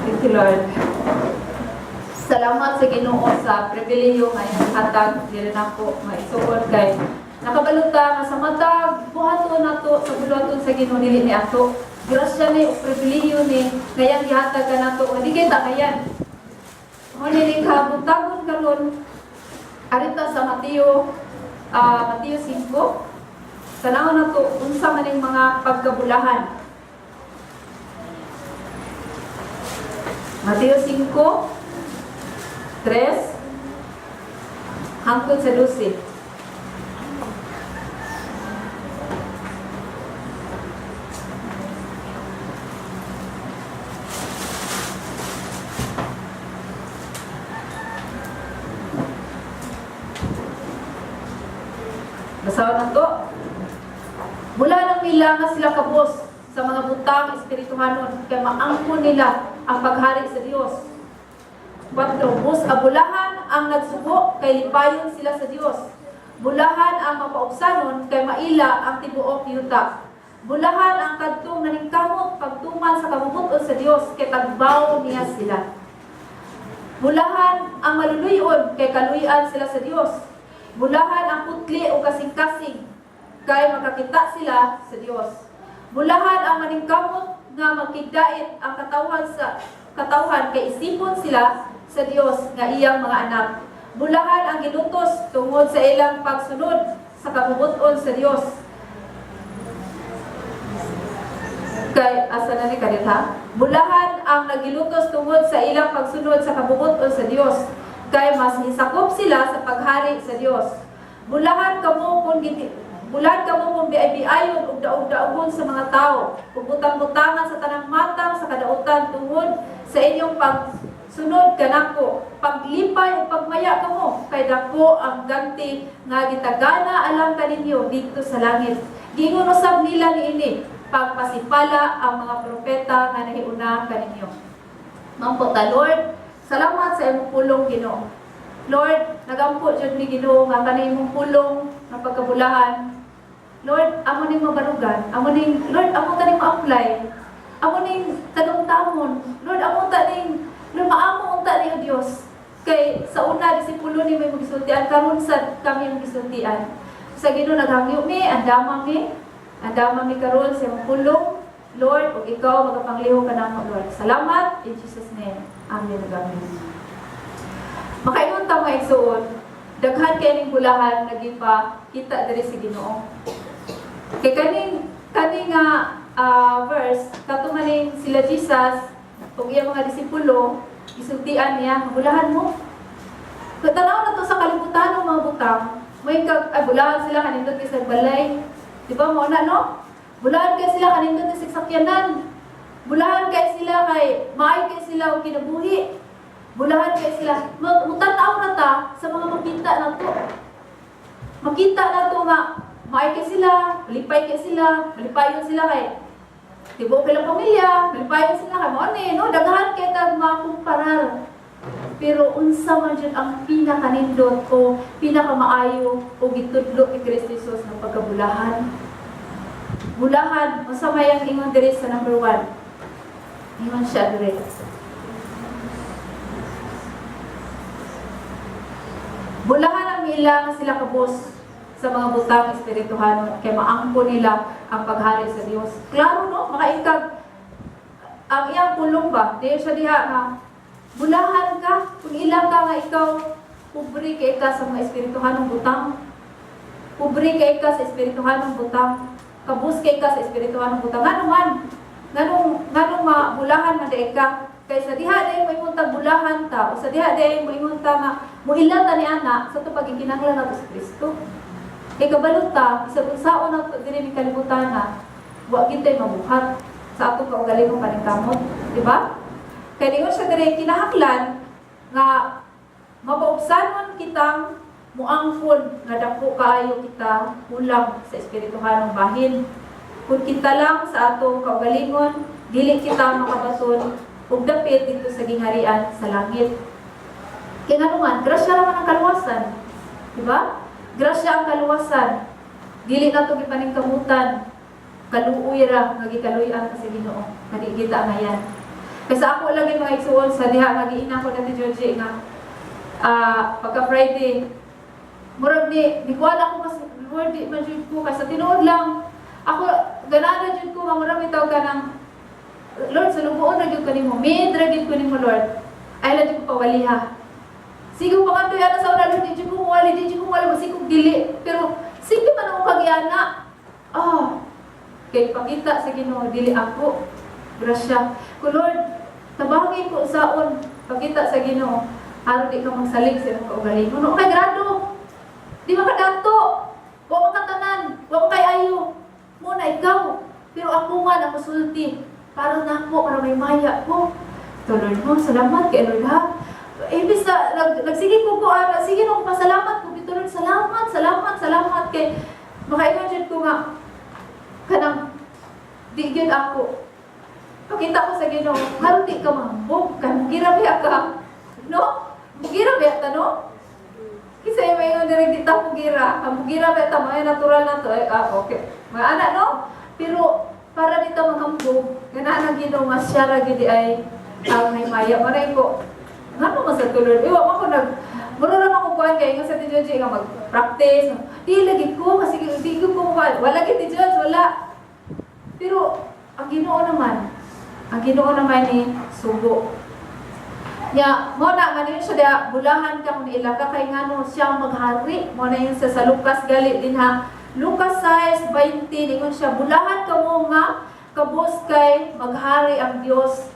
Thank you, Lord. Salamat sa Ginoo sa pribilehiyo nga hatag dili nako maisuod kay nakabaluta nga sa matag buhaton nato sa buluhaton sa Ginoo dili ni ato. Grasya ni ug pribilehiyo ni ngayang gihatag ka nato nga di kay takayan. Mo ni kabutangon karon arita sa Mateo 5. Tanawon nato unsa man ning mga pagkabulahan. Mateo 5 3 hangtod sa 12. Basawan na to. Mula nang mila nga sila kabos sa mga butang espirituhanon kay maangkon nila ang paghari sa Dios. 4. Bus abulahan ang nagsubo kay lipayon sila sa Dios. Bulahan ang mapaubsanon kay maila ang tibuok yuta. Bulahan ang kadtong naningkamot pagtuman sa kabubuton sa Dios kay tagbaw niya sila. Bulahan ang maluluyon kay kaluyan sila sa Dios. Bulahan ang putli o kasing-kasing kay makakita sila sa Dios. Bulahan ang maningkamot nga magkidait ang katawhan kay isipon sila sa Dios nga iyang mga anak. Bulahan ang gilutos tungod sa ilang pagsunod sa kabubuton sa Dios. Kay asa na ni kadita? Bulahan ang nagilutos tungod sa ilang pagsunod sa kabubuton sa Dios. Kay mas hisakop sila sa paghari sa Dios. Bulahan kamo kung biay-biayon ug daog-daogon sa mga tao, ug butang-butangan sa tanang matang sa kadautan tungod sa inyong pagsunod kanako. Paglipay ug pagmaya kamo kay dako ang ganti nga gitagana alang kaninyo dito sa langit. Gingon usab nila niini pagpasipala ang mga propeta nga nahiuna kaninyo. Mampo ta Lord, salamat sa imong pulong Ginoo. Lord, nagampo jud ni Ginoo nga kanay imong pulong nga pagkabulahan. Lord, amo ning mabarugan, Lord, amo ta ning ma-apply. Amo ning tanong-tamon. Lord, amo ta ning maamo unta ni Dios. Kay sa una disipulo ni may magisultian karon sa kami ang gisultian. Sa Ginoo naghangyo mi, andama mi karon sa imong pulong. Lord, ug ikaw magapangliho kanamo Lord. Salamat in Jesus name. Amen. Makaingon ta mga igsuon, daghan kay ning bulahan nagipa kita diri sa Ginoo. Kay kaning verse katumaning sila Jesus ug iyang mga disipulo isultian niya, bulahan mo. Katanaw na to sa kalibutan ng mga butang, may bulahan sila kanindot kay sa balay. Di ba mo na no? Bulahan kay sila kanindot sa sakyanan. Bulahan kay sila kay maay kay sila og kinabuhi. Bulahan kay sila. Mutanaw na ta sa mga makita na to. Makita na to nga maay kay sila, malipay kay sila, malipayon sila kay tibo kay pamilya, malipayon sila kay mo ni no daghan kay tag makumparar. Pero unsa man jud ang pinakanindot o pinakamaayo o gitudlo ni Kristo Jesus ng pagkabulahan. Bulahan, unsa may ang ingon diri sa number 1? Ingon siya diri. Bulahan ang mila nga sila kabos sa mga butang espirituhanon kay maangko nila ang paghari sa Dios. Klaro no, makaingkag ang iyang pulong ba? Diyo siya diha nga bulahan ka kung ilang ka nga ikaw pobre kay ka sa mga espirituhanong butang. Pobre kay ka sa espirituhanong butang. Kabus kay ka sa espirituhanong butang. Nganong mabulahan man dai ka kay sa diha dai mo imuntag bulahan ta o sa diha dai mo imunta nga muilan ta ni ana sa to pagkinahanglan nato sa Kristo. Kay kabalot ta isag unsaon nato diri ni kalibutan na wa gid mabuhat sa ato kaugalingong paningkamot, di ba? Kay dingon siya diri kinahanglan nga mapaubsanon kitang muangkon nga dako kaayo kita kulang sa espirituhanong bahin. Kung kita lang sa atong kaugalingon, dili kita makabaton ug dapit dito sa gingharian sa langit. Kaya nga naman, grasya naman ang kaluwasan. Diba? Grasya ang kaluwasan. Dili na ito gipaningkamutan. Kaluoy ra, nagikaluyan sa Ginoo. Nadigita ngayon. Kasi ako lagi mga igsuon sa diha magiina ko dati Georgie nga pagka Friday murag di kuan ako mas Lord di man jud ko kasi tinuod lang ako ganana jud ko nga murag bitaw ka ng Lord sa lubuon ra jud kanimo mid ra jud ko nimo Lord ay la jud ko pawaliha sige pa kanto yana sa una Lord di jud ko wali masikog dili pero sige man ako kagiana kay pakita sa Ginoo dili ako grasya ko Lord tabangin ko saon pakita sa Ginoo aron di ka magsalig sa imong kaugalingon no kay grado di makadato wa makatanan wa kay ayo mo na ikaw pero ako man ako sulti para nako para may maya ko to Lord mo salamat kay Lord ha imbis na nagsige ko sige no pasalamat ko bito Lord salamat kay maka-imagine ko nga kanang di gyud ako pakita ko sa Ginoo haron di ka mahambog kan girabi ka no girabi ta no kisay may yung direct dita mugira ba ta may natural na to okay may ana no pero para dita manghambog gana nang Ginoo nga siya ra gid ay may maya maray ko ngano man sa tulod iwa man ko muro ra man ko kuan kay nga sa Joji nga mag-practice di lagi ko kasi di ko wala gid ti Joji wala pero ang Ginoo naman ni subo ya mo na man yun siya bulahan ka kung ilaka kay ngano siya maghari mo na yun sa Lucas gali din ha Lucas 6:20 ingon siya bulahan ka mo nga kabos kay maghari ang Dios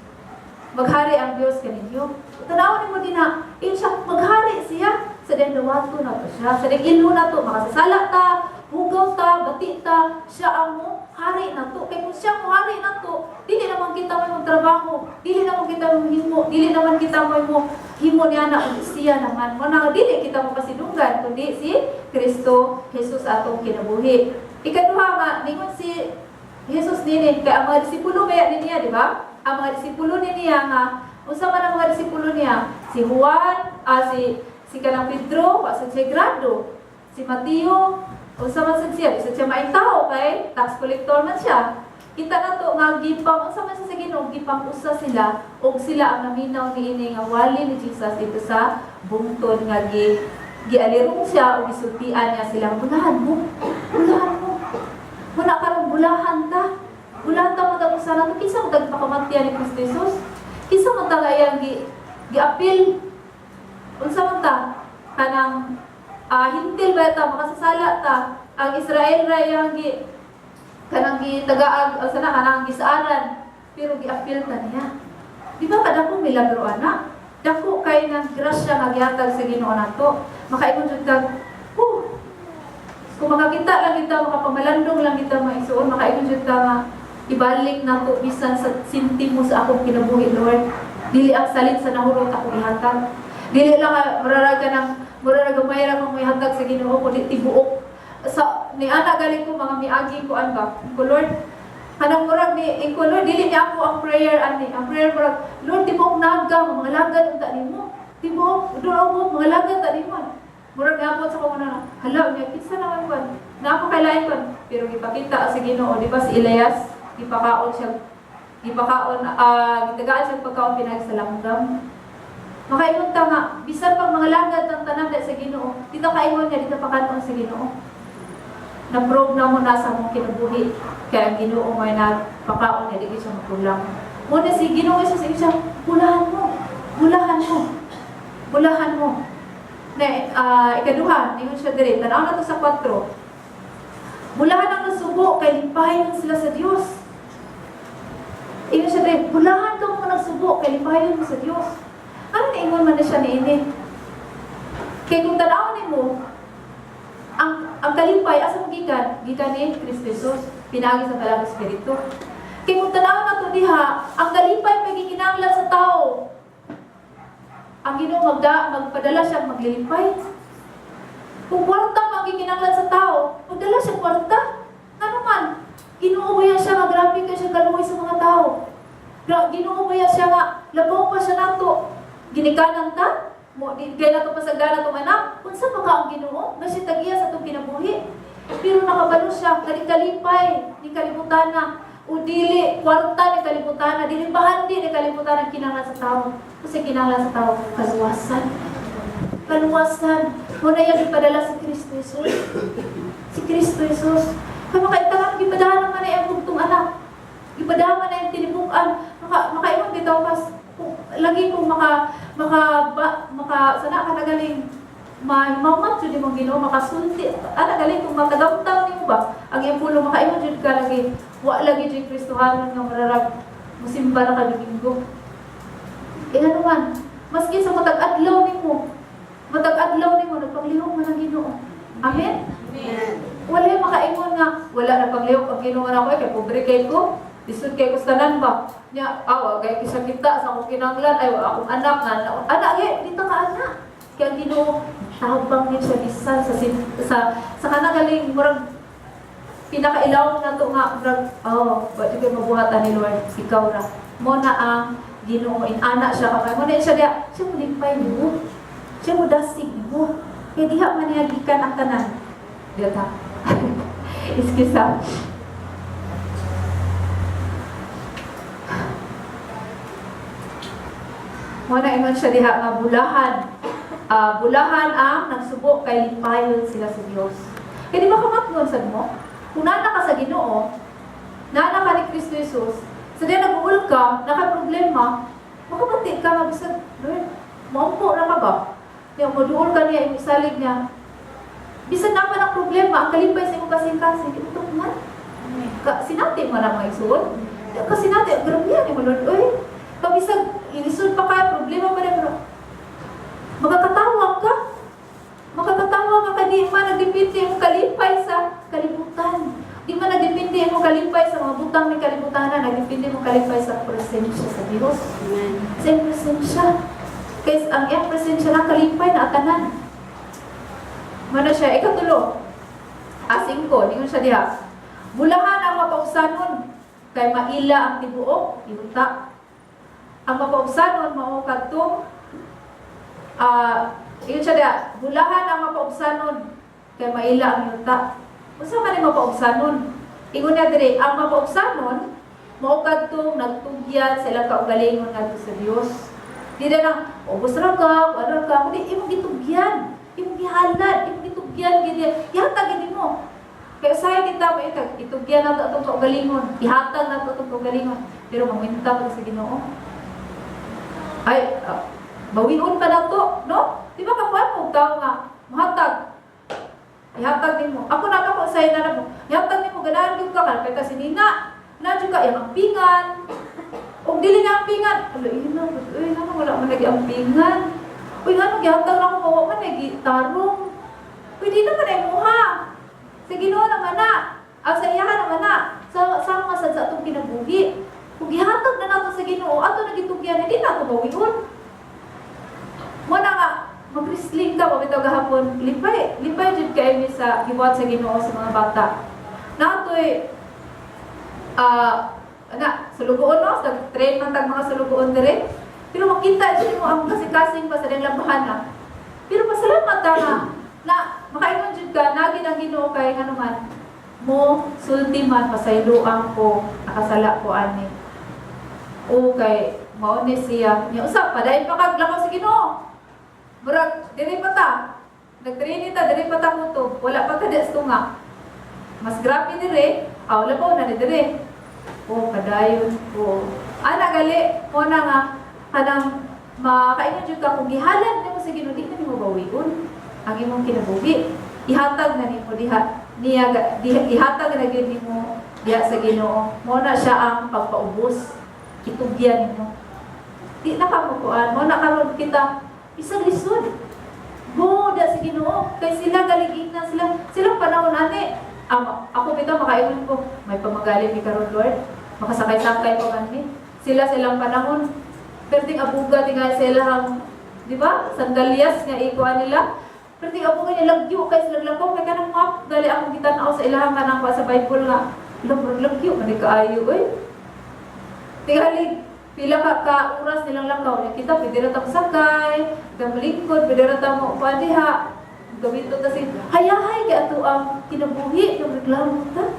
kaninyo tanawon mo din ha siya maghari siya sa den dawato na to siya sa den ilo na to makasasala ta hugaw ta bati ta siya ang mo hari na to kay kung siya mo hari na to dili naman kita mo trabaho dili naman kita mo himo niya na siya naman mo na dili kita mo pasidunggan kundi si Kristo Jesus atong kinabuhi ikaduha nga ningon si Jesus nini kay ang mga disipulo kaya niya di ba ang mga disipulo niya nga unsa man ang mga disipulo niya si Juan si kanang Pedro sa Grado si Mateo unsa man sad siya isa siya maayong tao kay tax collector man siya kita na to nga gipang unsa man sa Ginoo gipang usa sila og sila ang naminaw niini nga wali ni Jesus dito sa bungtod nga gialirong siya og gisultian niya sila bulahan mo muna karon bulahan ta matag usa na kinsa mo tagpakamatyan ni Kristo Jesus kinsa man ta iyang giapil unsa man ta kanang hintil ba ta makasasala ta ang Israel ra yang kanang gitagaag sana kanang gisaaran pero giapil ta niya di ba kada ko milagro ana dako kay nang grasya nga gihatag sa Ginoo nato makaingon jud kag kung makakita lang kita makapamalandong lang kita maisuon makaingon jud ka nga ibalik nato bisan sa sintimo sa akong kinabuhi Lord dili ang salit sa nahurot ako ihatag dili lang muraraga mayra kung may hatag sa Ginoo kundi tibuok sa ni ana galing ko mga miagi ko ba ko Lord kanang murag ni ko Lord dili niya ako ang prayer ang prayer murag Lord tibuok naga mga lagad unta nimo tibuok duo mga lagad ta nimo murag gyapon sa ko na hala niya kinsa naman kon na ako kailain kon pero gipakita sa Ginoo di ba si Elias gipakaon gitagaan siya pagkaon pinag sa langgam makaingon ta nga bisan pag mga lagad ng tanan sa Ginoo dito kaingon niya dito pakanon sa Ginoo na-prove na mo na sa mong kinabuhi kaya ang Ginoo may napakaon niya di siya makulang muna si Ginoo isa siya bulahan mo na ikaduha ningon siya diri tanaw na to sa 4 bulahan ang nasubo kay limpayon sila sa Dios ingon siya diri bulahan ka mo nagsubo kay limpayon mo sa Dios ano niingon man na siya niini? Kaya kung tanawin mo, ang kalipay, asa mo gikan ni Kristo Jesus, pinagi sa talang Espiritu. Kaya kung tanawin na ito diha, ang kalipay may gikinanglan sa tao. Ang Ginoo magpadala siya maglilipay. Kung kwarta ang gikinanglan sa tao, magdala siya kwarta. Ano man, Ginoo ba siya nga grabe ka siya kaluoy sa mga tao. Ginoo ba siya nga labaw pa siya nato. Ginikanan ta mo di kay nato pasagana to anak unsa pa ka ang Ginoo nga siya tagiya sa atong kinabuhi pero nakabalo siya kalipay ni kalibutan na O dili kwarta ni kalibutan, dili bahandi ni kalibutan ang kinahanglan sa tao. Kasi kinahanglan sa tao kaluwasan. Kaluwasan. Muna yan ipadala si Kristo Jesus. Si Kristo Jesus. Kaya makaitalang ipadahan naman na yung bugtong anak. Ipadahan na yung tinibukan. Makaimang bitaw kas. Lagi kong sana ka nagaling mamat yun yung Ginoo, makasulti. Nagaling kung matagamtam niyo ba? Ang impulo makaimang yun ka lagi. Wa lagi dyan Kristohanon nga mararag. Musimba na ka Domingo. E nga naman, maski sa matag-adlaw ni mo, nagpaglihok mo ng Ginoo. Amen? Amen. Wala yung makaingon nga, wala na paglihok ang Ginoo na ako, kaya pobre kay ko, lisod kay kustanan ba? Nya, kaya kisa kita sa akong kinanglan, ay, akong anak nga, anak, dito ka anak. Kaya Ginoo, tabang niya siya bisan sa kanagaling, murag, pinakailaw na to nga, murag, ba't yung mabuhatan ni Lord, ikaw ra. Mo na ang Ginoo, inana siya kamay. Mo na siya mo limpay mo. Siya mo dasig mo. Kaya diha maniyagikan ang tanan. Diya ta. Iskisa. Mo na ingon siya diha nga bulahan. Bulahan ang nagsubo kay limpayon sila sa Dios. Kaya di ba kamatngon sad mo? Kung nana ka sa Ginoo, nana ka ni Kristo Jesus, sa diya nag-uul ka, naka-problema, makapati ka, mabisag, Lord, maumpo na ka ba? Kaya maduol ka niya, isalig niya. Bisan naman ang problema, ang kalipay sa iyong kasing-kasing, ito man. Sinati mo na mga isuon. Kasi natin, grabe yan, Lord, oy, kabisag, inisod pa ka, problema pa rin, pero makakatawa ka. Makakatawa ka, di man nagdipindi mo kalipay sa kalibutan. Di man nagdipindi mo kalipay sa mga butang ni kalibutanan, nagdipindi mo kalipay sa presensya sa Diyos. Amen. Sa presensya. Kaya ang iyang presensya na kalipay na atanan. Mana siya, ikatulo. Asing ko, ningon siya diha. Bulahan ang mapausanon, kay maila ang tibuok, ibuta. Ang mapausanon, mao kadtong yun siya diha, bulahan ang mapausanon, kay maila ang yuta. Unsa man ang mapausanon? Ingon na dire, ang mapausanon mao kadtong nagtugyan sa ilang kaugalingon ngadto sa Dios. Di na lang, ubos ra ka, wala ka, kundi imong gitugyan, imong gihalad, imong gitugyan gid. Ihatag gid mo. Kaya saya kita mo itugyan na atong kaugalingon, ihatag na atong kaugalingon. Pero maminta pa sa Ginoo. Ay, bawion pa na to, no? Di ba kapuan mo tao nga, mahatag. Ihatag din mo. Ako na ako sa ina na mo. Ihatag din mo, ganahan yung ka, kalapit ka sinina. Nandiyo ka, yung ampingan. Kung dili na ampingan, wala man nag-ampingan. Uy, nga, ihatag na ako, mawa man, nag-tarong. Uy, di naman ay muha. Sa Ginoo naman na. Sa iyahan naman na. Sama sa itong kinabuhi. Kung ihatag na nato sa Ginoo, ato nagitugyan, hindi na ito bawion. Muna nga, mag-wrestling ka, pabitaw gahapon, lipay dyan kayo sa gibuhat sa Ginoo sa mga bata. Natoy, sulugoon no? Nag-train man tag mga sulugoon na rin. Pero makita dyan mo ang kasing-kasing pa sa nilang labahan. Pero pasalamat na makaingon dyan ka, nagin ang Ginoo kay nga naman, mo, sulti man, pasayloan ko, nakasala ko ani. O kay, mauni siya. Niya usap, padayon pa kaglakaw sa Ginoo. Murag, dili pa ta. Nag-train ta, dili pa ta kuto. Wala pa ta des tunga. Mas grabe dire, wala pa na dire. Padayon po. Gali, mo na nga, kanang makaingon jud ka kung gihalan nimo sa Ginoo, di na nimo bawion ang imong kinabuhi. Ihatag na nimo ihatag na gyud nimo diha sa Ginoo. Mo na siya ang pagpaubos. Itugyan nimo. Di na ka mo na karon kita isang lisod. Da sa Ginoo. Kay sila galigin na silang panahon ani. Ako bitaw makaingon ko, may pamagaling ni karon Lord. Makasakay-sakay pa man ni. Silang panahon. Pero ting abuga tinga silang, di ba? Sandalyas nga ikuan nila. Pero ting abuga niya lagyo kay sila lakaw kay kanang map dali ang gitanaw sa ilahang kanang sa Bible nga. Lagyo man kaayo oy. Tingali pila ka oras nilang lakaw. Kita pwede ra ta sakay, gamlingkod, pwede ra ta mo padiha. Gawin to kasi hayahay kay ato ang kinabuhi yung reklamo ta.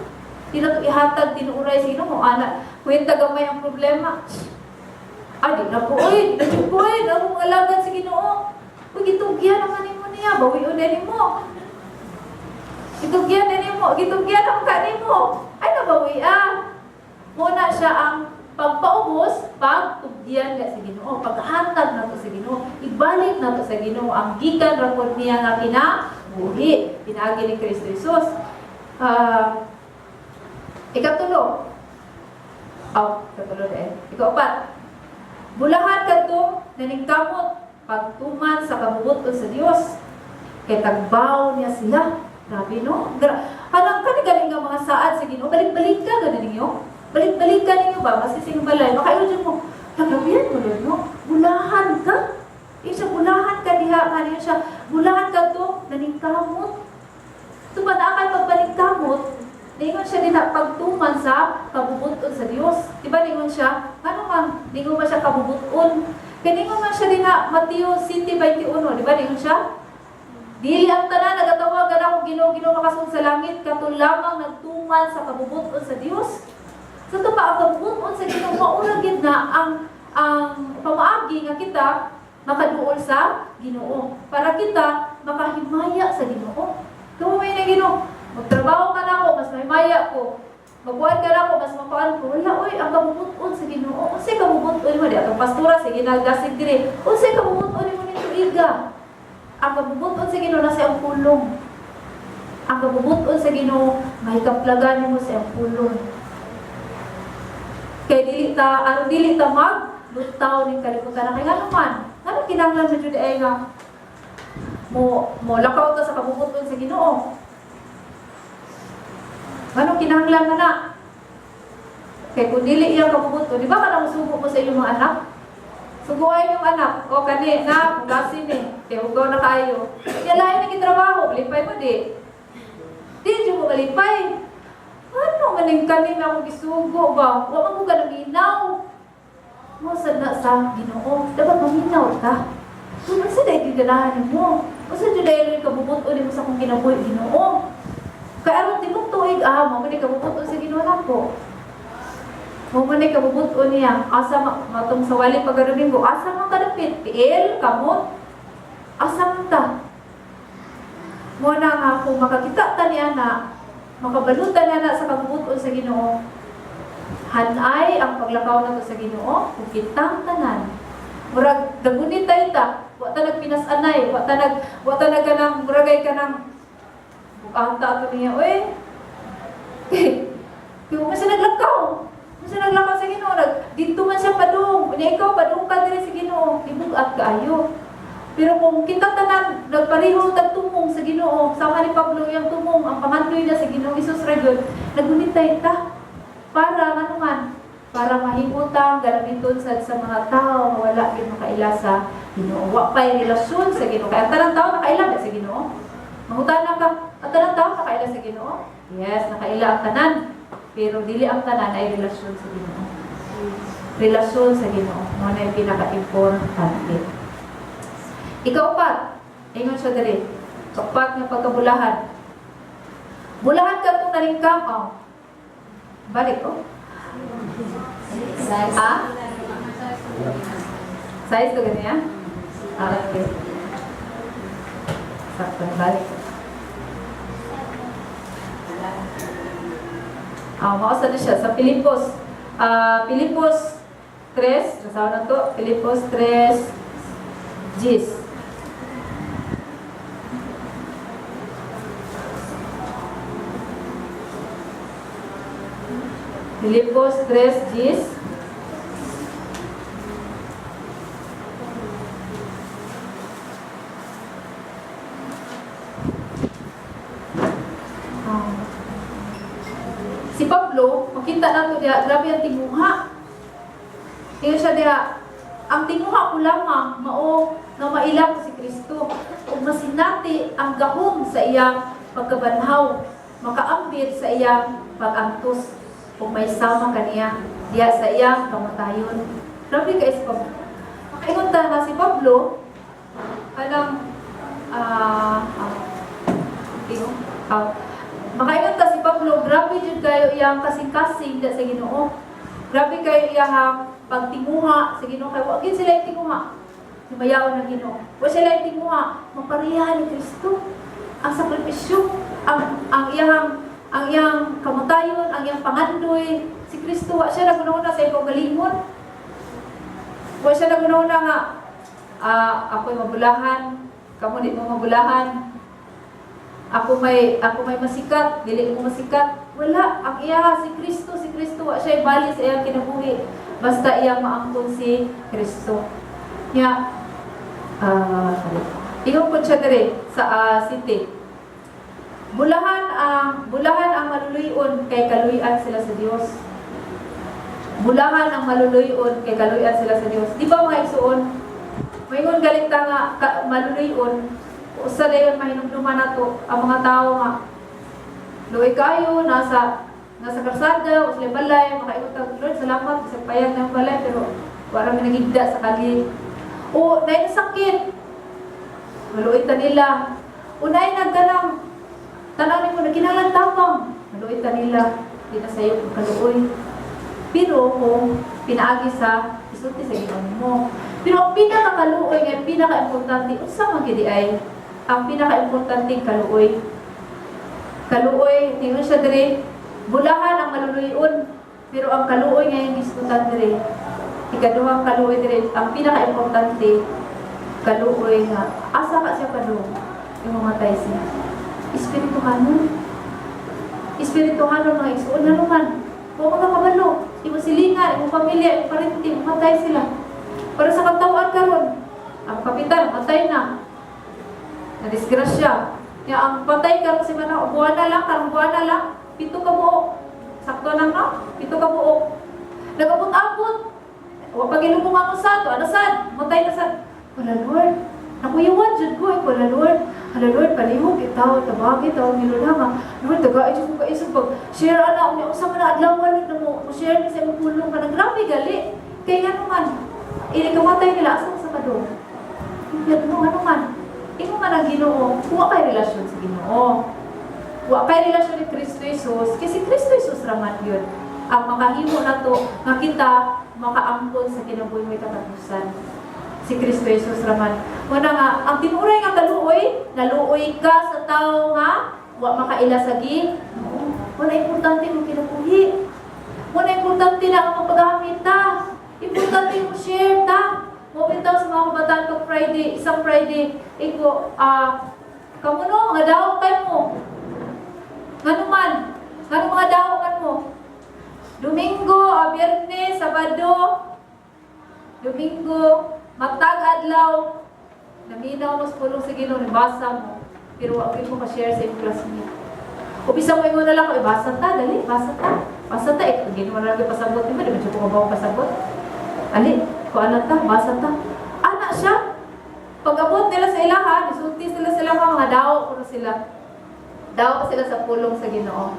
Di na ito ihatag, tinuuray sa Ginoo, ana. Kuwenta gamay ang problema. Di na po, di na po, di na po alagad sa Ginoo. Uy, gitugyan naman mo niya, bawiun na mo. Gitugyan na mo, gitugyan ang kanimo. Ay, nabawi Muna siya ang pagpaubos, pagtugyan na sa Ginoo, paghatag na to sa Ginoo, ibalik na to sa Ginoo ang gikan rakod niya nga kinabuhi, pinagi ni Kristo Jesus. Ikatulo din. Ika-4. Bulahan kadto naningkamot pagtuman sa kabubuton sa Dios. Kay tagbaw niya sila. Grabe no? Hanang ka ni galing nga mga saad sa Ginoo, balik-balik ka ganin ninyo. Balik-balik ka ninyo ba? Masising balay. Makailodin mo. Nagabihan mo nun, no? Bulahan ka. Siya, bulahan ka diha. Ano siya? Bulahan ka to, naningkamot. Ito ba na akal magpaningkamot? Ningon siya din na pagtuman sa kabubuton sa Diyos. Diba ningon siya? Ano man? Ningon ba siya kabubuton? Kaya ningon man siya din na Mateo 7:21. Diba ningon siya? Dili ang tanan, nagatawagan ako Ginoo makasun sa langit, katul lamang nagtuman sa kabubuton sa Diyos. Sa ito pa, ang kabubuton sa Ginoo, mauragid na ang pamaagi nga kita makaduol sa Ginoo. Para kita makahimaya sa Ginoo. Kung may na Ginoo, magtrabaho ka na ako, mas mahimaya ko. Magbuhat ka na ako, mas mapaan ko. Wala, oy, ang kabubuton sa Ginoo. Unsay kabubuton mo di? Atong pastora, sige nagdasig diri. Unsay kabubuton mo nito iga? Ang kabubuton sa Ginoo na sa iyang pulong. Ang kabubuton sa Ginoo, mahikaplagan mo sa iyang pulong. Kaya dili ta maglutaw ning kalibutan. Kaya nga naman, ano kinahanglan sa Jude ay nga mo lakaw ta sa kabubuton sa Ginoo. Ano kinahanglan na? Kaya kung dili iyang kabubuton, di ba ka nang sugo mo sa iyong mga anak? Suguan yung anak. O kani, na, bugasin Kaya hugaw na kayo. Kaya lahat na kitrabaho, malipay mo di. Di mo malipay. Ano maning kanin akong isugo ba? Huwag mo ka naminaw. Mo na sa Ginoo. Dapat maminaw ka. Kung sa dahil giganahan mo. O sa dahil kabubuton mo sa kong ginabuhi Ginoo. Kaya aron tinong tuig, mo man kabubuton sa Ginoo na po. Mo man kabubuton niya. Asa matong sa wali pagkadomingo. Asa man kadapit? Tiil, kamot. Asa man ta? Mo na nga kung makakita ta niya na makabalutan na sa kabubuton sa Ginoo. Hanay ang paglakaw nato sa Ginoo, kung kitang tanan. Murag dagunit tayo ta, wa ta nagpinasanay, wa ta nagkanang muragay ka ng bukanta ato niya, oy. Kung man siya naglakaw sa Ginoo, dito man siya padung. Unya ikaw padung ka diri sa Ginoo, ibugat kaayo. Pero kung kita tanan nagpareho tagtumong sa Ginoo, sama ni Pablo yung tumong ang pangandoy na sa Ginoo Hesus radyon, nagunitay ta para manuman, para mahimutang galamiton sa mga tao wala gyud makaila sa Ginoo. Wa pay relasyon sa Ginoo. Kaya tanang tao nakaila sa Ginoo. Mangutana ka, ang tanang tao nakaila sa Ginoo? Yes, nakaila ang tanan. Pero dili ang tanan ay relasyon sa Ginoo. Relasyon sa Ginoo mo na yung pinaka-importante. Ika-4, ingon siya dali. Kapat nga pagkabulahan. Bulahan ka itong nalingkam. Balik ko. Size to ganyan? Okay. Sakto, balik. Mausa na siya sa Pilipos. Pilipos 3, nasawa na to. Pilipos 3, Gis. Filipos 3, Gis. Si Pablo, makita nato diya, grabe ang tinguha. Iyo siya diya, ang tinguha ko lamang, mao na mailang si Kristo. Kung masinati ang gahom sa iyang pagkabanhaw, makaambit sa iyang pag-angtos. Kung may sama kaniya, diya sa iyang kamatayon. Grabe guys, Pablo. Makaingon ta na si Pablo, makaingon ta si Pablo Pablo, grabe jud kayo iyang kasing-kasing sa Ginoo. Grabe kayo iyang pagtinguha sa Ginoo kay wa gid sila tinguha. Sumayaw ng Ginoo. Wa sila tinguha mapareha ni Kristo. Ang sakripisyo, ang iyang kamatayon, ang iyang pangandoy, si Kristo wa siya naguna-una sa iyang galingon. Wa siya naguna-una nga ako'y mabulahan, kamo di mo mabulahan. Ako may masikat, dili ko masikat. Wala, ang iya si Kristo wa siya ibali sa iyang kinabuhi basta iyang maangkon si Kristo. Nya ingon po siya diri sa city. Bulahan ang maluluyon kay kaluyan sila sa Dios. Bulahan ang maluluyon kay kaluyan sila sa Dios. Di ba mga igsoon? Mayingon galing ta nga maluluyon, usa dayon mahinumduman nato ang mga tao nga luoy kayo nasa kalsada o sa balay makaingon ta Lord salamat sa payag ng balay pero wala mi nagigda sa kali. O nay sakit. Maluoy ta nila. Unay nagkanang tanaw ni mo nagkinalang tapang. Maluoy ta nila di na sayo kaluoy. Pero kung pinaagi sa isulti sa Ginoo mo. Pero ang pinakakaluoy nga pinaka-importante unsa man gid ay ang pinaka-importante kaluoy. Kaluoy tingnan siya diri bulahan ang maluluyon pero ang kaluoy nga yung diskutan diri. Ikaduhang kaluoy diri ang pinaka-importante kaluoy nga asa ka siya kaluoy yung mamatay siya. Espirituhanon mga igsoon na naman. Kung mga kabalo, imo silingan, imo pamilya, imo parinti, mamatay sila. Para sa katawan karon, ang kapitan matay na. Na-disgrasya. Ya ang patay karon si mana buwan na lang, karong buwan na lang, 7 ka buok. Sakto lang no? 7 ka buok. Nagabot-abot. Wa pagilubong ako sa to, ano sad? Matay na sad. Wala Lord. Nakuyawan jud ko, wala Lord. Hala Lord, palihog itaw, tabagi itaw ni Lord nga. Lord, tagaay jud ko kaisog pag share ana unya usa man adlaw na mo share ni sa imong pulong kanang grabe gali. Kay nga naman ini kamatay nila asa sa kadto. Yan mo ano man. Imo man ang Ginoo, wa kay relasyon sa Ginoo. Wa kay relasyon ni Kristo Jesus, kasi Kristo Jesus ra man yun. Ang makahimo nato nga kita makaampon sa kinabuhi may katapusan. Si Kristo Jesus raman. Muna nga, ang tinuray nga kaluoy, naluoy ka sa tao nga, wa makaila sa gi. Muna importante mo kinabuhi. Muna importante na ang paggamit ta. Importante mo share ta. Mo bitaw sa mga kabataan ko Friday, isang Friday, iko, kamu no, mga daw kayo mo. Nganuman, nganu mga daw kan mo. Domingo, Biyernes, Sabado, Domingo, matag adlaw, naminaw mo sa pulong sa Ginoo, nabasa mo. Pero wag mo ma-share sa iyong classmate. O bisa mo ingon na lang ko, basa ta, dali, basa ta. Basa ta, Ginoo na lang pasabot mo, di ba siya pumabaw pasabot? Ali, kung anak ta, basa ta. Anak siya. Pag-abot nila sa ilahan, isulti sila mga daw ko sila. Daw sila sa pulong sa Ginoo.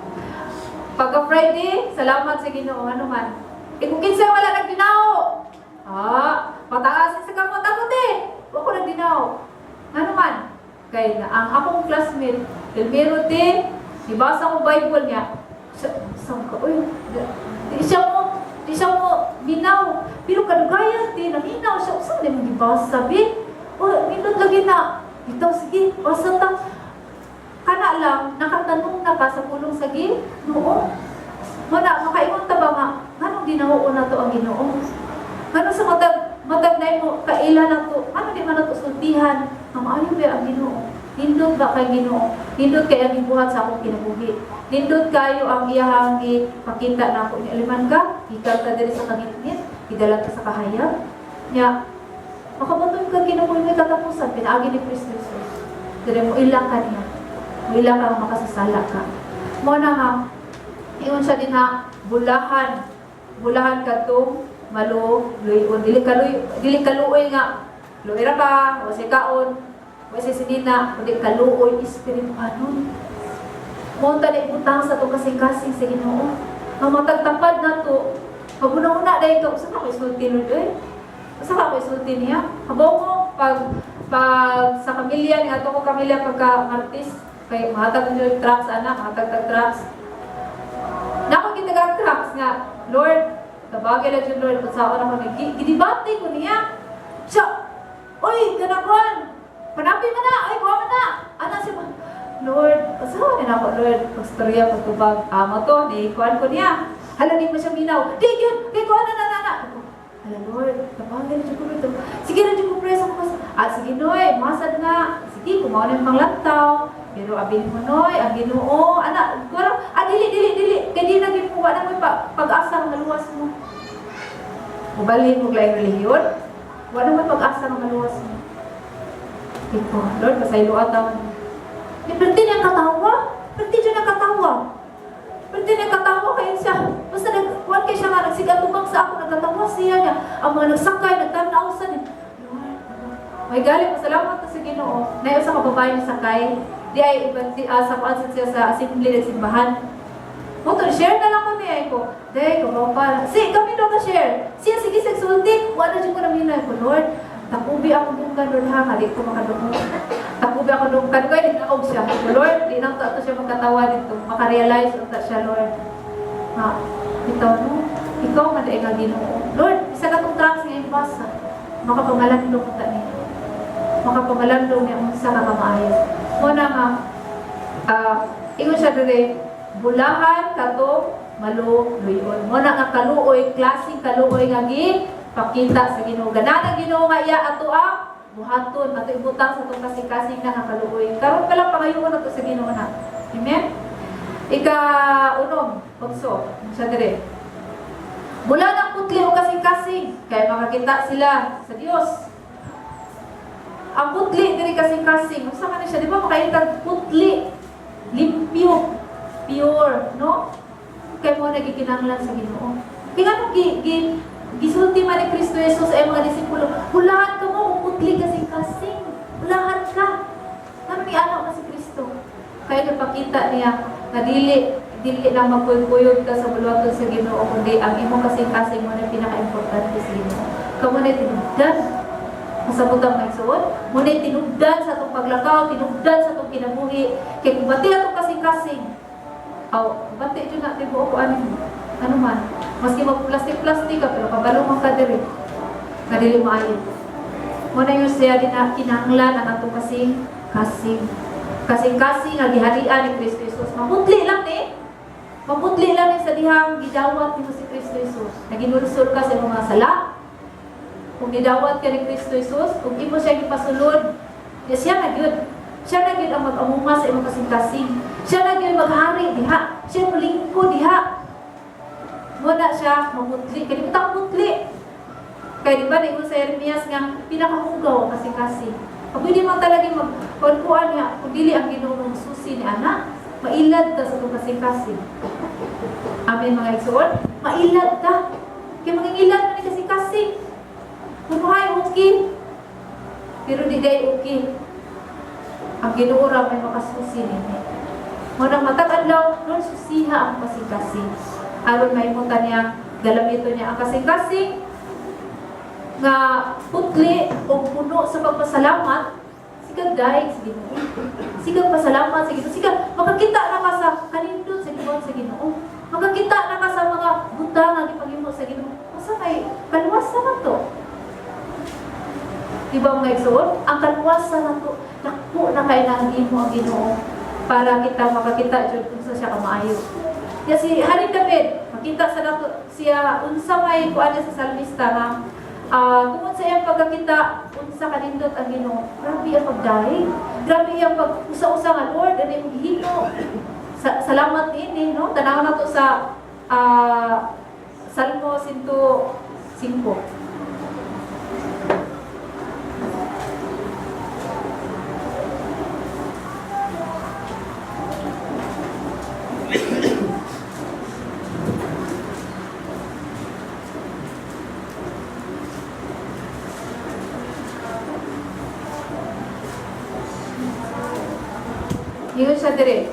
Pagka Friday, salamat sa Ginoo, ano man. Kung kinsa wala nagdinaw. Mataas sa kamot ako Huwag ko nagdinaw. Ano man? Kaya nga, ang akong classmate, Delmiro ibasa ko Bible niya. Saan ka? Uy, di siya mo binaw. Pero kadugayan naminaw siya. Saan din mo gibasa, sabi? Minun lagi na. Ito, sige, basa ta. Kana lang, nakatanong na ka sa pulong sagi? Noo. Makaingon ta ba nga? Anong dinawo na to ang Ginoo? Ano sa matag na mo, kaila na to, ano di man na to sultihan? Ang ayaw ba ang Ginoo? Nindot ba kay Ginoo? Nindot kay ang ibuhat sa akong kinabuhi. Nindot kayo ang iyahang ipakita na ako. Aliman ka, hikal ka diri sa kangitngit, idalat ka sa kahayag. Nya, makabuton ka kinabuhi may katapusan, pinaagi ni Kristo Jesus. Diri mo ilang ka niya. Mo ilang ka makasasala ka. Mo na nga, iyon siya din ha, bulahan ka to, malo, luyon, dili kaluoy nga. Luoy ra ka, o si kaon, o si sinina, o di kaluoy espirituhanon. Monta na ibutang sa to kasing-kasing sa Ginoo. Ang matagtapad na to, pag-una-una dahil ito, saan ako isulti nun doon? Saan ako isulti niya? Habaw mo, pag sa pamilya, nga ito ko pamilya pagka-martis, kay mahatag nyo yung trucks, anak, mahatag trucks. nga, Lord, tabagay lang yung Lord, kung saan ako gidibati ko niya. Siya, oy, ganakon, panapin mo na, ay, buha mo na. Ano siya, Lord, saan na ako, Lord, pagstorya, pagtubag, ama to, kuhaan ko niya. Hala, di mo siya minaw. Di, yun, kay kuhaan na. Hala, Lord, tabagay lang yung Lord. Sige na yung preso ko. Sige, Noy, masad na. Sige, kumawa na yung panglantaw. Pero abin mo, Noy, ang Ginoo, anak, dili. Kaya di naging po, anak mo, pag-asa ng maluwas mo. Mubalhin mo lang relihiyon. Wala mo pag-asa ng maluwas mo. Ito, Lord, pasaylo ataw. Perti niya katawa. Perti niya katawa kayo siya. Basta nagkuhan kayo siya nga, nagsigatubang sa ako, nagkatawa siya niya. Ang mga nagsakay, nagtanausan niya. Lord, may galing, masalamat na sa Ginoo. Nayo sa kababae na sakay. Di ay sa paansan siya sa assembly ng simbahan. Motor, share na lang kami ay ko. Day, kumaw pa. Kami daw ka-share. Siya, sige, sexuality. Wala dyan ko namin na ko, Lord. Takubi ako doon ka, Lord, ha? Hindi ko makadungo. Takubi ako doon ka. Kaya nagkaog siya. Lord, di nang tato siya magkatawa dito. Makarealize ang siya, Lord. Ha? Ikaw, no? Ikaw, madaig nga Ginoo. Lord, isa ka itong tracks nga yung basa. Makapamalandong ta niya. Makapamalandong niya unsa ka kamaayo. Muna nga, ingon siya dere, bulahan kato maluloyon. Muna nga kaluoy, klaseng kaluoy nga pakita sa Ginoo. Ganana Ginoo nga iya ato ang buhaton, ato ibutang sa itong kasing-kasing na nga kaluoy. Karon pa lang pangayon na ito sa Ginoo na. Amen? Ika-unom, pagso, siya dere. Mula ng putli o kasing-kasing, kaya makakita sila sa Diyos. Ang putli, diri kasing-kasing. Masa ka na siya, di ba makaitag putli, limpyo, pure, no? Kaya mo nagikinanglan sa Ginoo. Kaya nga gisulti man ni Kristo Jesus ay mga disipulo, hulahan ka mo, putli kasing-kasing. Hulahan ka. Ano ni anak na si Kristo? Kaya napakita niya, na dili lang magkuyog ka sa bulwaton sa Ginoo, kundi ang imong kasing-kasing mo na pinaka-importante sa Ginoo. Kamu na tinugdan sa butang may suot, muna tinugdan sa itong paglakaw, tinugdan sa itong kinabuhi, kaya kung bati atong kasing-kasing, bati dyan natin buo ko ano man, maski mag-plastic-plastic ka, pero kabalo mong kadiri, kadili maayon. Muna yung siya din na kinahanglan ang atong kasing-kasing, nga giharian ni Kristo Jesus. Maputli lang maputli lang sa dihang gidawat ni si Kristo Jesus. Naginulsol ka sa mga sala, kung gidawat ka ni Kristo Jesus, kung imo siya ipasulod, siya na gyud ang mag-amunga sa imong kasing-kasing. Siya na gyud maghari diha. Siya mulingkod diha. Muna siya mamutli. Kaya di mo mutli. Kaya di ba na sa Jeremias nga pinakahugaw ang kasing-kasing. Pag hindi mo talaga magkuhan niya, kung dili ang Ginoo susi ni anak, mailad ka sa itong kasing-kasing. Amen mga igsoon. Mailad ka. Kaya mangingilad na ni kasing-kasing. Kunuhay, okay. Pero di day okay. Ang Ginoo ra may makasusi nini. Munang matag-adlaw, nun susiha ang kasing-kasing. Aron maimutan niya, galamito niya ang kasing-kasing nga putli o puno sa pagpasalamat, sigang dahil sa Ginoo. Sigang pasalamat sa Ginoo. Sigang makakita na ka sa kanindot sa Ginoo sa Ginoo. Makakita na ka sa mga butang nga ipagimo sa Ginoo. Masa may kaluwasan na to. Diba mga igsoon? Ang kaluwasan na to, nakpo na kailangan mo ang Ginoo para kita makakita dyan kung sa siya kamaayo. Kaya si Haring David, makita sa nato siya, unsa may kuan sa salmista nga, tungod sa iyang pagkakita, unsa kanindot ang Ginoo, grabe ang pagdahig. Grabe ang pag-usa-usa nga, Lord, ano yung hino. Salamat ini, no? Tanaw na to sa Salmo 105. Yun siya dire.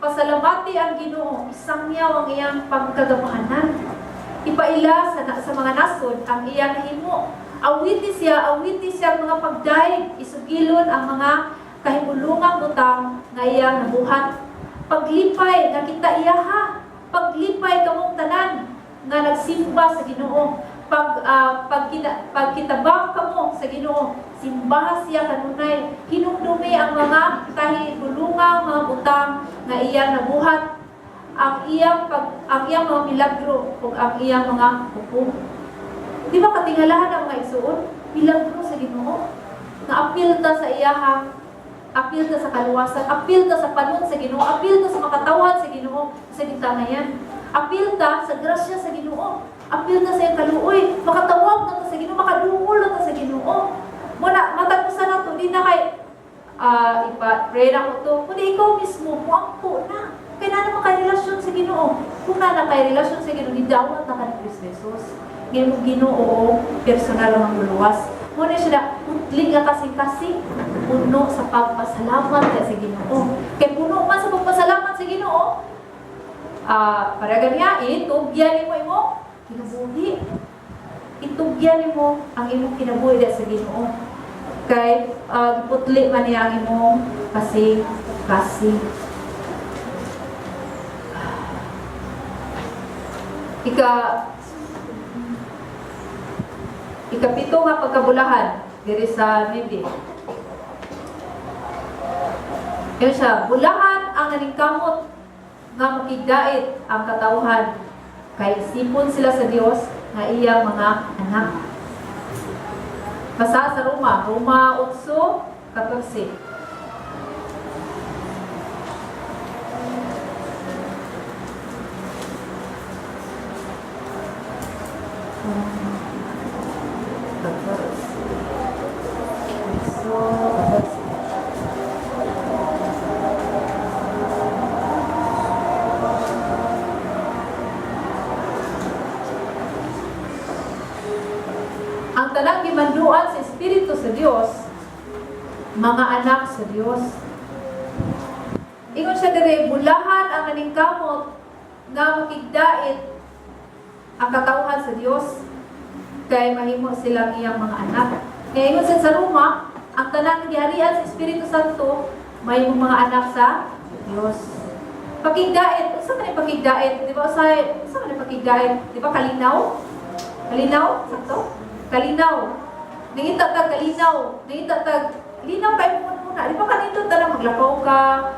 Pasalamati ang Ginoo, isang yaw ang iyang pagkagamahanan. Ipaila sa mga nasod ang iyang nahimo. Awiti siya mga pagdaig, isugilon ang mga kahimulungang butang nga iyang nabuhat. Paglipay, nakita iyaha. paglipay kamong tanan nga nagsimba sa Ginoo, pagkitabang kamo sa Ginoo, simbaha siya kanunay, hinumdumi ang mga kahigulungang mga butang nga iyang nabuhat, ang iyang mga milagro ug ang iyang mga hukom. Di ba katingalahan ang mga igsuon? Milagro sa Ginoo. Nga apil ta sa iyahang, apil ta sa kaluwasan, apil ta sa panon sa Ginoo, apil ta sa makatawhan sa Ginoo sa gitanayan. Apil ta sa grasya sa Ginoo. Apil ta sa iyang kaluoy. Makatawag na ta sa Ginoo, makadungol na ta sa Ginoo. Muna, matapusan na to, di na kay ipa-pray na ko to. Kundi ikaw mismo, muampo na. Kaya na naman kay relasyon sa Ginoo. Kung na kay relasyon sa Ginoo, hidawat na ka ni Kristo Jesus. Ngayon mo Ginoo, personal ang luluwas. Muna siya, utling nga kasing-kasing, puno sa pagpasalamat sa Ginoo. Kaya puno man sa pagpasalamat sa Ginoo, para ganyain, tugyan mo imo, kinabuhi. Itugyan mo ang imong kinabuhi sa Ginoo. Kay putli man niya ang imong kasing-kasing. Ikapito nga pagkabulahan diri sa Maybe. Yan siya, bulahan ang naningkamot nga makigdait ang katawhan kay sipon sila sa Dios nga iyang mga anak. Basa sa Roma 8:14. Ang tanang gimanduan sa Espiritu sa Dios, mga anak sa Dios. Ingon siya diri, bulahan ang naningkamot nga makigdait ang katawhan sa Dios kay mahimo silang iyang mga anak. Kaya ingon siya sa Roma, ang tanang giharian sa Espiritu Santo, mahimo mga anak sa Dios. Pakigdait, unsa man pakigdait? Di ba usay, unsa man pakigdait? Di ba kalinaw? Kalinaw, sakto? Kalinaw. Nangita tag kalinaw. Nangita tag linaw kay mo muna. Di ba kanito tanang maglakaw ka?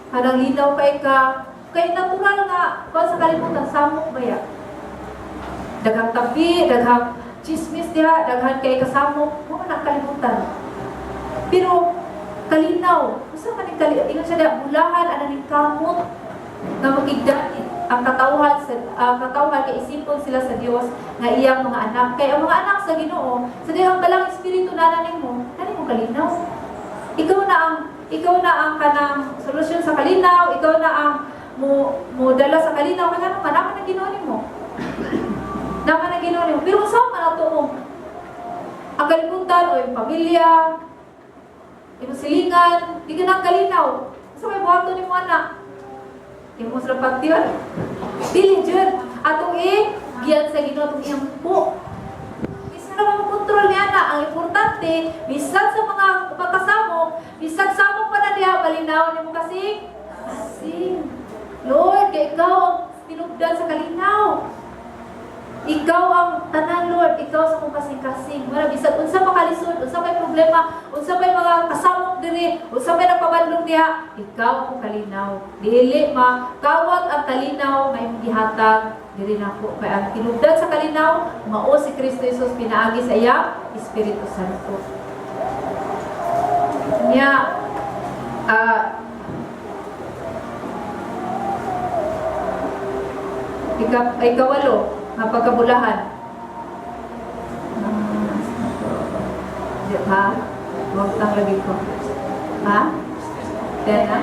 Kanang linaw kay ka. Kay natural nga kung sa kalibutan samok ba ya? Daghang tabi, daghang chismis diha, daghan kay kasamok, mo na kalibutan. Pero kalinaw, usa man ni kalinaw, ingon siya bulahan ana ning kamot nga makigdait ang katawhan kay isipon sila sa Dios nga iyang mga anak. Kay ang mga anak sa Ginoo, sa dihang balang espiritu na nimo kalinaw. Ikaw na ang kanang solusyon sa kalinaw, ikaw na ang mo dala sa kalinaw kanang naman ang Ginoo nimo. Naman ang Ginoo nimo. Pero sa man ato mo ang kalibutan o yung pamilya, yung silingan, di ka nang kalinaw. Sa may buhato nimo anak. Yung mo sa pagtiyon. Dili dyan. Atong giyan sa Ginoo atong iyang po. Isa na makontrol niya na. Ang importante, bisag sa mga pagkasamok, bisag samok pa na diha, malinaw niyo mo kasi. Lord, kay ikaw ang tinugdan sa kalinaw. Ikaw ang tanan, Lord. Ikaw sa kong kasing-kasing. Mara, bisag, unsa makalisod, unsa may problema, unsa may mga kasamok diri, unsa may nagpabandong diha, ikaw ang kalinaw. Dili makawat ang kalinaw na imong gihatag diri nako. Kay ang tinugdan sa kalinaw, mao si Kristo Jesus pinaagi sa iya Espiritu Santo. Nya ikawalo nga pagkabulahan. Ha? Huwag tang lagi ko. Ha? Tena?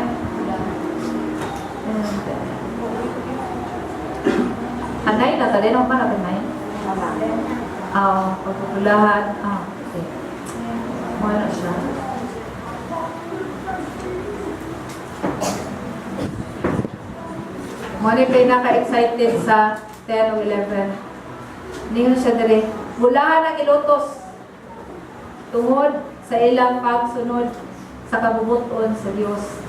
Anay na, tali nung pa na anay? Pagkabulahan. Okay. Wala siya. Muna kayo naka-excited sa 10 o 11. Ningon siya dire, bulahan ang ilutos tungod sa ilang pagsunod sa kabubuton sa Dios.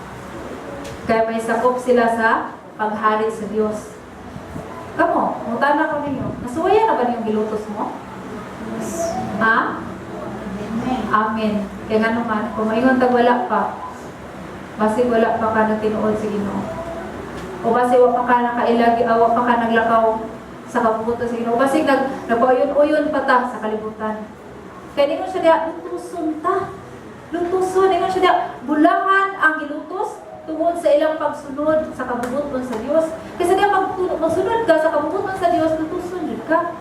Kaya may sakop sila sa paghari sa Dios. Kamo, mutana ko ninyo. Nasuwaya na ba niyong gilutos mo? Ha? Amen. Kaya nga naman, kung maingon tag wala pa, basi wala pa ka na tinuod sa Ginoo. O basi wa pa ka nakailagi, wa pa ka naglakaw sa kabubuton sa Ginoo. Basi nagpauyon-uyon pa ta sa kalibutan. Kaya di ko siya diya, lutuson ta. Lutuson, di ko siya diya, bulangan ang gilutos tungod sa ilang pagsunod sa kabubuton sa Dios. Kasi diya magsunod ka sa kabubuton sa Dios, lutuson yun ka.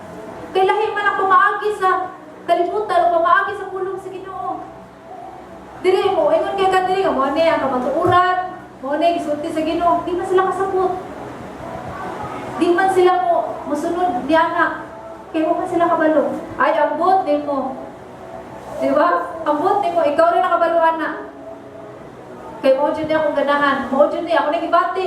Kaya lahi man ang pamaagi sa kalibutan o pamaagi sa pulong sa Ginoo. Dili mo, ingon kay ka dili mo ni ang kamatuuran, mo ni gisulti sa Ginoo, di man sila kasabot. Di man sila mo mosunod ni ana. Kaya mo man sila kabalo. Ay ambot din mo. Di ba? Ambot din mo, ikaw rin nakabaluan na. Kaya mo dyan niya akong ganahan. Mo dyan niya ako nagibati.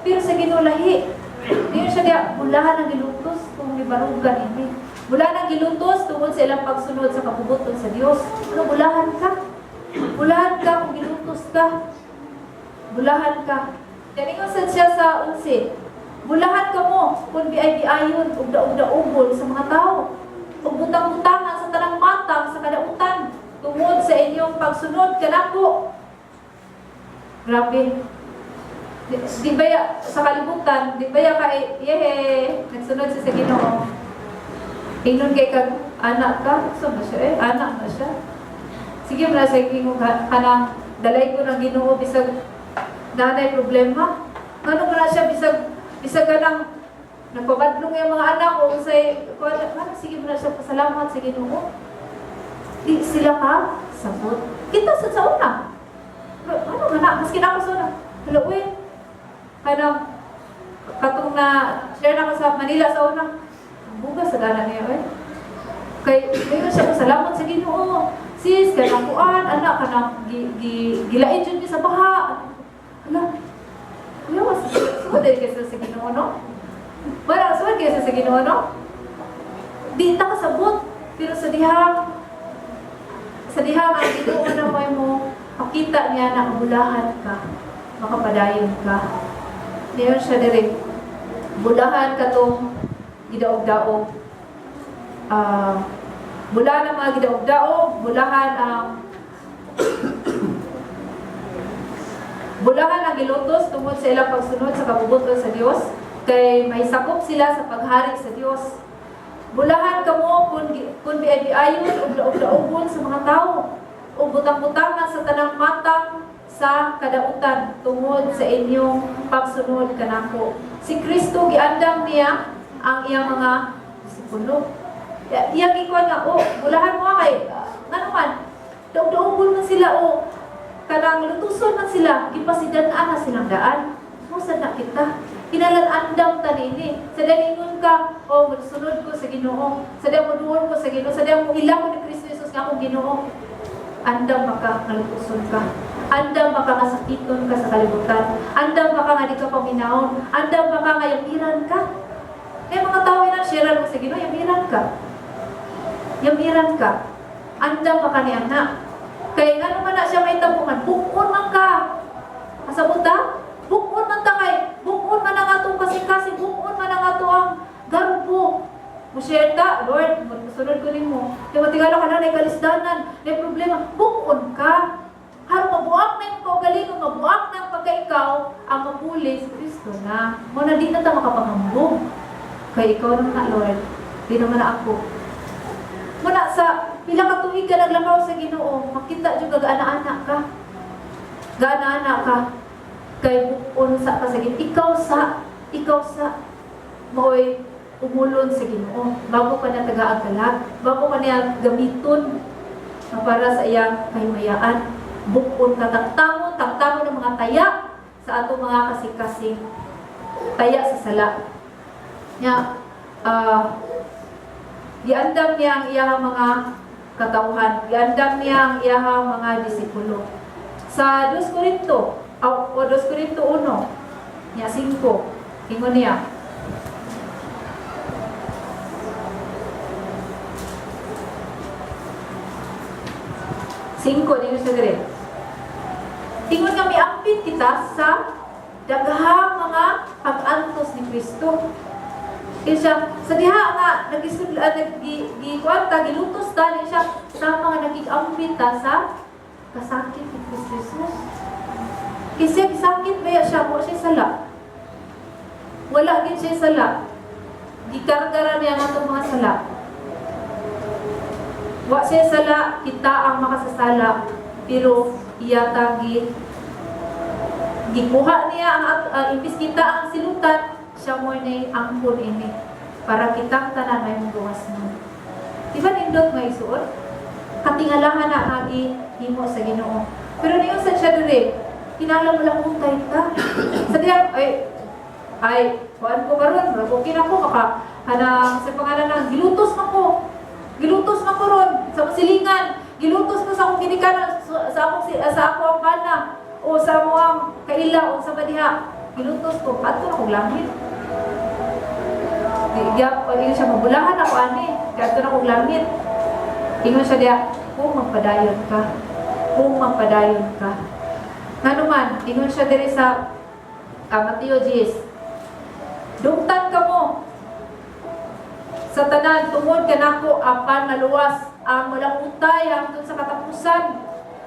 Pero sa Ginoo lahi. Diyon siya diya, bulahan ang gilutos kung ibarugan hindi. Bulahan ang gilutos tungkol sa ilang pagsunod sa kabubuton sa Dios. Ano, bulahan ka? Bulahan ka kung gilutos ka. Bulahan ka. Yan ingon siya sa 11. Bulahan ka mo kung biay-biayon ug daog-daogon sa mga tao. Ug butang-butangan sa tanang matang sa kadautan tungod sa inyong pagsunod kanako. Grabe. Di ba sa kalibutan, di ba kay nagsunod siya sa Ginoo. Inon kay kag anak ka, so na siya anak na siya. Sige mo na sa ginoo kanang dalay ko ng Ginoo bisag nanay problema. Ngano na siya bisag kanang nagpabadlong yung mga anak o say sige mo na siya pasalamat sa Ginoo. Di sila ka sabot. Kita sa una. Ano nga maski na ako sa una. Hello, kanang katong na share na ko sa Manila sa una. Bugas sa dana niya kay mayon siya salamat sa Ginoo. Sis kanang kuan anak kanang gilain jud ni sa baha. Ala. Kuya was so dahil kaysa sa Ginoo no? Wala so kaysa sa Ginoo no? Di ta kasabot pero sa dihang ang Ginoo na mo makita niya na bulahan ka, makapadayon ka. Diyon siya dire. Bulahan ka tong gidaog-daog. Bulahan ang mga gidaog-daog, bulahan ang gilutos tungod sa ilang pagsunod sa kabubuton sa Dios, kay may sakop sila sa paghari sa Dios. Bulahan kamo kung biay-biayon ug daog-daogon sa mga tao, o butang-butangan sa tanang matang sa kadautan tungod sa inyong pagsunod kanako. Si Kristo giandam niya ang iyang mga disipulo. Iyang ikuan nga, bulahan mo kay nga naman, daog-daogon man sila kanang lutuson man sila, gipasidan-an na silang daan. Musa na kita. Kinalan-andam ta nini. Sa dalingon ka, magsunod ko sa Ginoo. Sa damuduon ko sa Ginoo. Sa damu ilang ko ni Kristo Jesus nga akong Ginoo. Andam maka nalutuson ka. Andam maka nasakiton ka sa kalibutan. Andam maka nga di ka paminaon. Andam maka nga yamiran ka. Kaya mga tao na sharean mo sa Ginoo, yamiran ka. Yamiran ka. Andam maka ni anak. Kaya nga naman na siya may tabungan. Bukon man ka. Kasabot ta? Bukon man ta kay. Bukon man ang atong kasing-kasing. Bukon man ang atong garupo. Mushare ta, Lord, magsunod ko rin mo. Di matigala ka na, na ikalisdanan, na problema. Bukon ka. Harap mabuak na yung kaugalingon, mabuak na ang pagka-ikaw, ang mapuli sa Kristo na. Muna di na ta makapangambog. Kaya ikaw naman na, Lord. Di naman na ako. Muna sa pila ka tuig ka naglakaw sa Ginoo, makita dyan ka gaana-anak ka. Gaana-anak ka. Kay bukon sa kasagin. Ikaw sa, maoy, umulon sa Ginoo. Bago ka na taga-agalag. Bago ka na gamiton para sa iyang kahimayaan. Bukon ka tagtamo ng mga taya sa atong mga kasing-kasing. Taya sa sala. Giandam niya ang iyang mga katauhan. Giandam niya ang iyang mga disipulo. Sa 2 Corinto 1, 5, ingon niya, din sa dire. Ingon nga miapit kita sa daghang mga pag-antos ni Kristo. Kaya siya, sa diha nga, nag-gikuanta, gilutos ta, siya, sa mga nagig-ambit ta sa kasakit ni Kristo Jesus. Kasi sakit ba siya, wala siya sala. Wala din siya sala. Gikargara niya nga itong mga sala. Wa siya sala, kita ang makasasala, pero iyatagi gikuha niya ang imbis kita ang silutan, siya mo na angkon ini para kitang tanan may mungguwas mo. Diba nindot may isuot? Katingalahan na agi himo sa Ginoo. Pero niyo sa siya dire, kinala mo lang kung tayo ka. Sa diya, ay, kuhaan ko karon, okay na ko, hanang sa pangalan ng gilutos mo ko. Gilutos mo ko ron, sa silingan. Gilutos mo sa akong ginikanan, sa ako ang bana, o sa mo ang kaila, o sa badiha. Gilutos ko, pato na kong langit. Ingon siya, mabulahan ako, ani. Pato na kong langit. Ingon siya diya, kung magpadayon ka. Kung magpadayon ka. Nga naman, ingon siya diri sa Mateo 10. Dungtan ka mo sa tanan, tungod ka nako apan naluwas ang walang utay hangtod sa katapusan.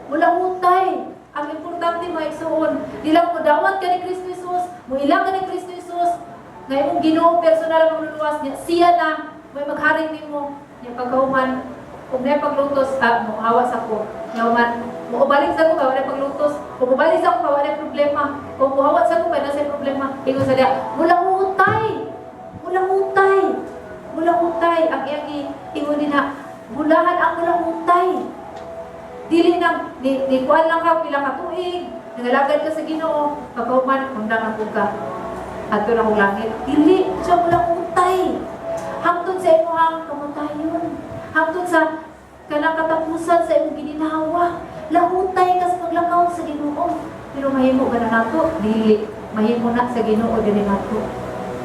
Walang utay. Ang importante mga igsoon, di lang mo dawat ka ni Kristo Jesus, mo ilang ka ni Kristo Jesus, ngayon mong Ginoo personal ang luluwas niya, siya na may magharing nimo niya pagkahuman, kung may paglutos, mo hawas ako. Ngayon, mo ubalik sa ko, wala paglutos. Kung ubalik sa ko, wala problema. Kung muhawat sa ko, wala sa problema. Ingon sa diya, mulang utay. Mulang utay. Mulang utay. Ang iyang ingon din na, mulahan ang mulang utay. Dili na, di kuan lang ka, pila ka tuig. Nangalagad ka sa Ginoo. Pagkahuman, kundang ako ka. Ato na kong langit. Dili, siya mulang utay. Hangtod sa imo ang kamatayon. Hangtod sa kanang katapusan sa imong gininawa. Lahutay kas maglakaw sa Ginoo. Pero mahimo ba na nato? Dili. Mahimo na sa Ginoo dili nato.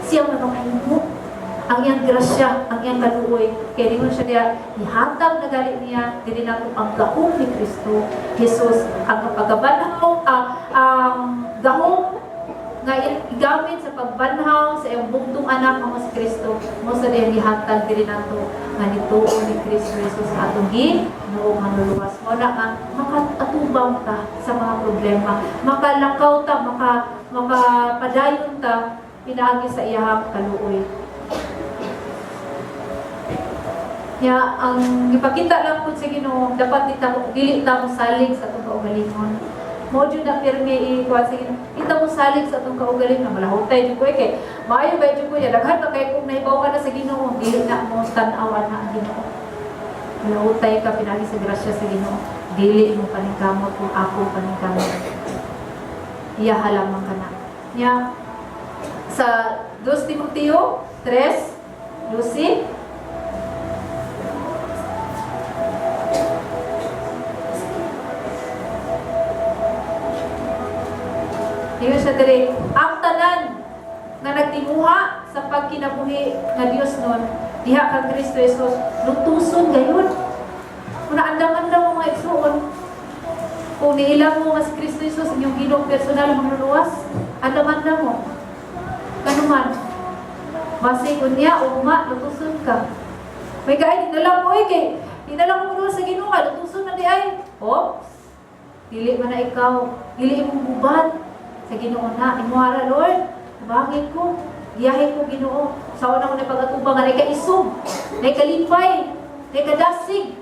Siya man mahimo. Ang iyang grasya, ang iyang kaluoy, kaya ningon siya niya, ihatag na gali niya, dili nato ang gahom ni Kristo. Jesus, ang pagkabanhaw, ang gahom nga igamit sa pagbanhaw sa iyang bugtong anak mga si Kristo, mo sa diyang ihatag dili nato nga nituo ni Kristo Jesus atong Ginoo nga luluwas. Mo na nga makatubang ta sa mga problema, makalakaw ta, makapadayon ta pinaagi sa iyang kaluoy. Ya, ang ipakita lang po sa Ginoo, dapat dili ta mo salig sa atong kaugalingon. Mo jud na pirmi ikuha sa Ginoo. Ita mo salig sa atong kaugalingon, malahutay jud ko kay maayo ba jud ko ya daghan pa kay kung nahibaw ka na sa Ginoo, dili na mo tan-awan na ang Ginoo. Malahutay ka pinagi sa grasya sa Ginoo. Dili mo paningkamot kung ako paningkamot. Iya halamang kana. Ya sa 2 Timoteo 3:12 Ingon siya diri, ang tanan nga nagtimuha sa pagkinabuhi nga Dios nun, diha kang Kristo Jesus, lutuson gayon. Kung naandam-andam mo mga igsuon, kung niilang mo nga si Kristo Jesus, inyong Ginoo personal ang luluwas, andam-andam mo. Kanuman, base kung niya o lutuson ka. May kaya, dinalang mo kay dinalang mo sa Ginoo ka, lutuson na di ay. Oops, dili man na ikaw, dili imong bubat. Sa Ginoo na, imuara Lord, bagay ko, giyahe ko Ginoo. Sa una ko na pag-atubang, na ikaisog, na ikalipay, na ikadasig,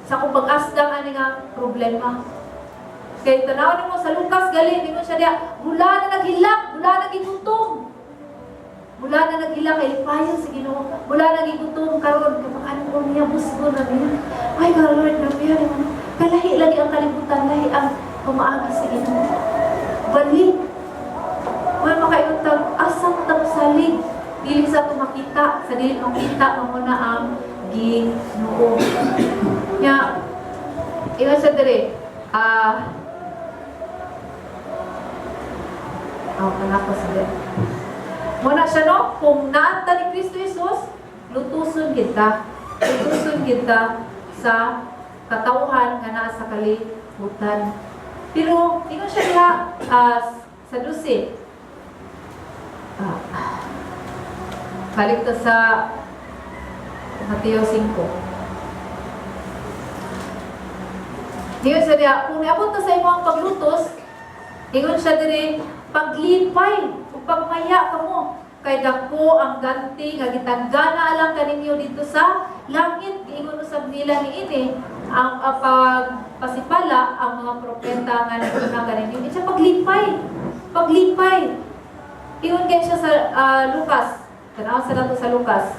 sa kung pag-asdang ani nga problema. Kaya tanaw mo sa Lucas, galing, hindi mo siya diya, mula na naghilak, mula na gigutom. Mula na naghilak, kay lipayon sa Ginoo. Mula na gigutom, karon kapag ko niya, busgo na niya. Ay, God, Lord, nabiyan naman. Kalahi lagi ang kalibutan, lahi ang pamaagi sa Ginoo. Balik. May makaiuntag, asang tapsalig. Dili sa tumakita, sa dili makita, mamuna ang Ginoo. Nya, iwan sa diri, kanako sa diri. Muna siya no, kung naanta ni Kristo Jesus, lutuson kita. Lutuson kita sa katauhan nga naa sa kalibutan. Pero, ingon siya diha sa 12. Balik ta sa Mateo 5. Diyon siya diya, kung niabot na sa imo ang paglutos, ingon siya diri, paglipay, o pagmaya ka mo, kay dako ang ganti, nga gitagana alang kaninyo dito sa langit. Ingon usab nila ni ini, ang pagpasipala, ang mga propeta nga naguna kaninyo, siya paglipay, paglipay. Ingon kayo siya sa Lucas, tanaw sa nato sa Lucas,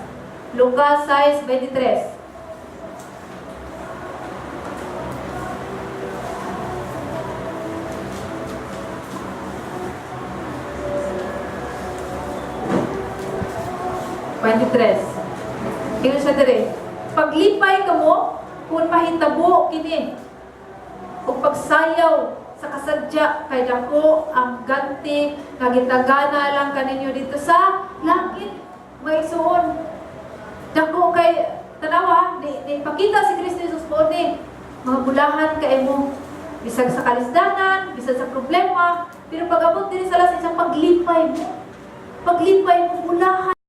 Lucas 6:23. Ingon siya dire, paglipay ka mo, kung mahitabo kini, o pagsayaw sa kasadya, kay dako ang ganti, nga gitagana lang kaninyo dito sa langit. May suon, dako kay, tanawa, ni pakita si Kristo Jesus po ni, mga bulahan kay mo, bisag sa kalisdanan, bisag sa problema, pero pag abot din sa lasin, paglipay mo, bulahan.